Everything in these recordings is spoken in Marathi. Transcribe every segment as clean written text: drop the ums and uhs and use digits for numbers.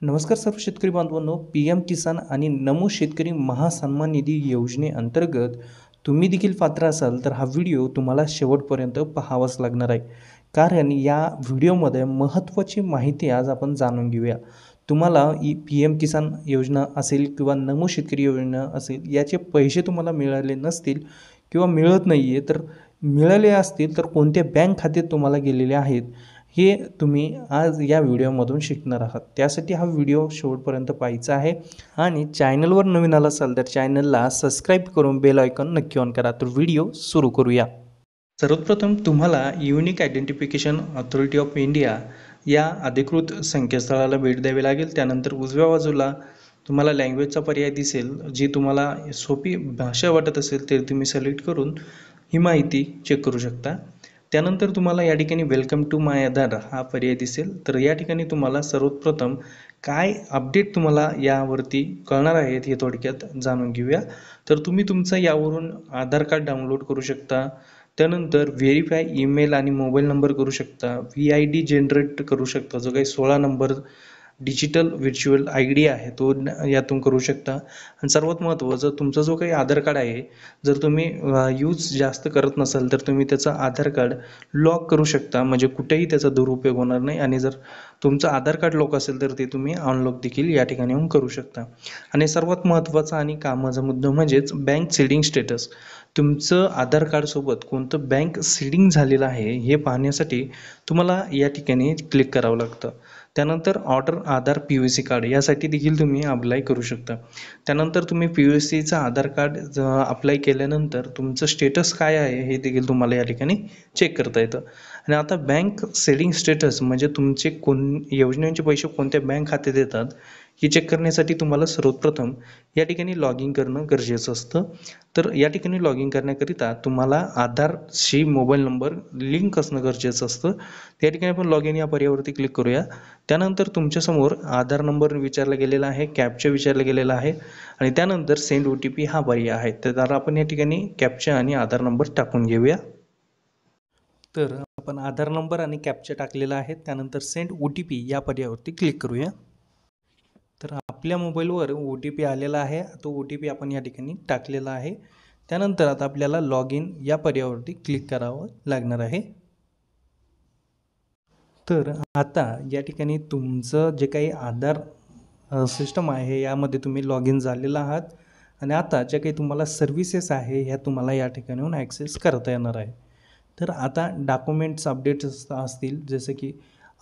नमस्कार सर्व शेतकरी बांधवांनो, पी एम किसान आणि नमो शेतकरी महासन्मान निधी योजनेअंतर्गत तुम्ही देखील पात्र असाल तर हा व्हिडिओ तुम्हाला शेवटपर्यंत पाहावाच लागणार आहे. कारण या व्हिडिओमध्ये महत्त्वाची माहिती आज आपण जाणून घेऊया. तुम्हाला पी एम किसान योजना असेल किंवा नमो शेतकरी योजना असेल, याचे पैसे तुम्हाला मिळाले नसतील किंवा मिळत नाही आहे, तर मिळाले असतील तर कोणत्या बँक खाते तुम्हाला गेलेले आहेत हे तुम्ही आज या व्हिडिओमधून शिकणार आहात. त्यासाठी हा व्हिडिओ शेवटपर्यंत पाहायचा आहे आणि चॅनलवर नवीन आला असाल तर चॅनलला सबस्क्राईब करून बेल आयकॉन नक्की ऑन करा. तर व्हिडिओ सुरू करूया. सर्वप्रथम तुम्हाला unique identification authority of India या अधिकृत संकेतस्थळाला भेट द्यावी लागेल. त्यानंतर उजव्या बाजूला तुम्हाला लँग्वेजचा पर्याय दिसेल. जी तुम्हाला सोपी भाषा वाटत असेल ते तुम्ही सिलेक्ट करून ही माहिती चेक करू शकता. त्यानंतर तुम्हाला या ठिकाणी वेलकम टू माय आधार हा पर्याय दिसेल. तर या ठिकाणी तुम्हाला सर्वप्रथम काय अपडेट तुम्हाला यावरती कळणार आहेत हे थोडक्यात जाणून घेऊया. तर तुम्ही तुमचा यावरून आधार कार्ड डाउनलोड करू शकता. त्यानंतर व्हेरीफाय ईमेल आणि मोबाईल नंबर करू शकता. VID जनरेट करू शकता, जो काही 16 नंबर डिजिटल व्हर्च्युअल ID आहे तो यातून करू शकता. आणि सर्वात महत्त्वाचं, तुमचा जो काही आधार कार्ड आहे, जर तुम्ही यूज जास्त करत नसाल तर तुम्ही त्याचं आधार कार्ड लॉक करू शकता, म्हणजे कुठेही त्याचा दुरुपयोग होणार नाही. आणि जर तुमचं आधार कार्ड लॉक असेल तर ते तुम्ही अनलॉक देखील या ठिकाणी येऊन करू शकता. आणि सर्वात महत्त्वाचा आणि कामाचा मुद्दा म्हणजेच बँक सीडिंग स्टेटस. तुमचं आधार कार्डसोबत कोणतं बँक सीडिंग झालेलं आहे हे पाहण्यासाठी तुम्हाला या ठिकाणी क्लिक करावं लागतं. त्यानंतर ऑर्डर आधार POC कार्ड यासाठी देखील तुम्ही अप्लाय करू शकता. त्यानंतर तुम्ही POCचं आधार कार्ड अप्लाय केल्यानंतर तुमचं स्टेटस काय आहे हे देखील तुम्हाला या ठिकाणी चेक करता येतं. आणि आता बँक सेडिंग स्टेटस म्हणजे तुमचे योजनेचे पैसे कोणत्या बँक खात्यात येतात हे चेक करण्यासाठी तुम्हाला सर्वप्रथम या ठिकाणी लॉग इन करणं गरजेचं असतं. तर या ठिकाणी लॉग इन करण्याकरिता तुम्हाला आधारशी मोबाईल नंबर लिंक असणं गरजेचं असतं. त्या ठिकाणी आपण लॉग इन या पर्यायावरती क्लिक करूया. त्यानंतर तुमच्यासमोर आधार नंबर विचारला गेलेला आहे, कॅप्चा विचारला गेलेला आहे आणि त्यानंतर सेंड OTP हा पर्याय आहे. तर आपण या ठिकाणी कॅप्चा आणि आधार नंबर टाकून घेऊया. तर आपण आधार नंबर आणि कॅप्चा टाकलेला आहे. त्यानंतर सेंड OTP या पर्यायावरती क्लिक करूया. तर आपल्या मोबाईलवर OTP आलेला आहे. तो OTP आपण या ठिकाणी टाकलेला आहे. त्यानंतर आता आपल्याला लॉग इन या पर्यायावरती क्लिक करावं लागणार आहे. तर आता या ठिकाणी तुमचं जे काही आधार सिस्टम आहे यामध्ये तुम्ही लॉग इन झालेला आहात आणि आता ज्या काही तुम्हाला सर्व्हिसेस आहे ह्या तुम्हाला या ठिकाणून ॲक्सेस करता येणार आहे. तर आता डॉक्युमेंट्स अपडेट्स असतील, जसे की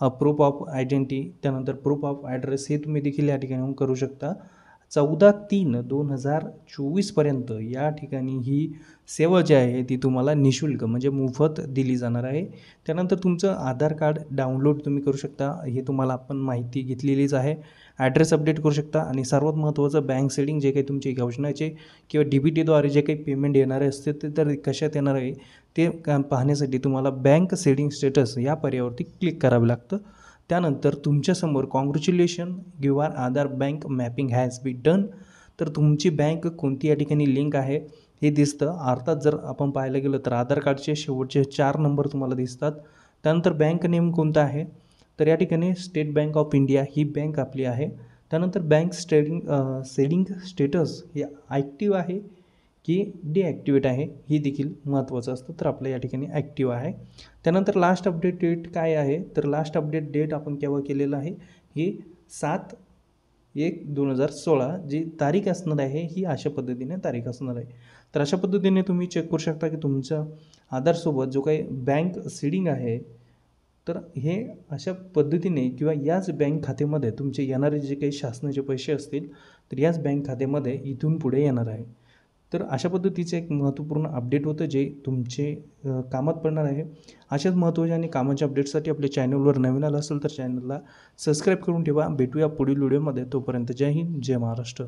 प्रूफ ऑफ आयडेंटिटी, त्यानंतर प्रूफ ऑफ ॲड्रेस हे तुम्ही देखील या ठिकाणी करू शकता. 14/3/2024 पर्यंत या ठिकाणी ही सेवा जी आहे ती तुम्हाला निःशुल्क म्हणजे मोफत दिली जाणार आहे. त्यानंतर तुमचं आधार कार्ड डाउनलोड तुम्ही करू शकता, हे तुम्हाला आपण माहिती घेतलेलीच आहे. ॲड्रेस अपडेट करू शकता आणि सर्वात महत्त्वाचं बँक सेडिंग, जे काही तुमची योजनेचे किंवा DBTद्वारे जे काही पेमेंट येणारे असते ते तर कशात येणार आहे ते पाहण्यासाठी तुम्हाला बँक सेडिंग स्टेटस या पर्यायावरती क्लिक करावं लागतं. त्यानंतर तुमच्यासमोर congratulation your Aadhaar bank mapping has be done. तर तुमची बँक कोणती या ठिकाणी लिंक आहे हे दिसतं. अर्थात जर आपण पाहायला गेलं तर आधार कार्डचे शेवटचे 4 नंबर तुम्हाला दिसतात. त्यानंतर बँक नेम कोणता आहे, तर या ठिकाणी state bank of India he bank आपली आहे. त्यानंतर बँक सेडिंग स्टेटस हे ॲक्टिव्ह आहे की डिॲक्टिवेट आहे हे देखील महत्त्वाचं असतं. तर आपल्या या ठिकाणी ॲक्टिव्ह आहे. त्यानंतर लास्ट अपडेट डेट काय आहे, तर लास्ट अपडेट डेट आपण केव्हा केलेलं आहे, ही 7/1/2016 जी तारीख असणार आहे ही अशा पद्धतीने तारीख असणार आहे. तर अशा पद्धतीने तुम्ही चेक करू शकता की तुमच्या आधारसोबत जो काही बँक सीडिंग आहे तर हे अशा पद्धतीने किंवा याच बँक खात्यामध्ये तुमचे येणारे जे काही शासनाचे पैसे असतील तर याच बँक खात्यामध्ये इथून पुढे येणार आहे. तर अशा पद्धतीचं एक महत्त्वपूर्ण अपडेट होतं जे तुमचे कामात पडणार आहे. अशाच महत्त्वाच्या आणि कामाच्या अपडेट्ससाठी आपल्या चॅनलवर नवीन आला असेल तर चॅनलला सबस्क्राईब करून ठेवा. भेटूया पुढील व्हिडिओमध्ये. तोपर्यंत जय हिंद, जय महाराष्ट्र.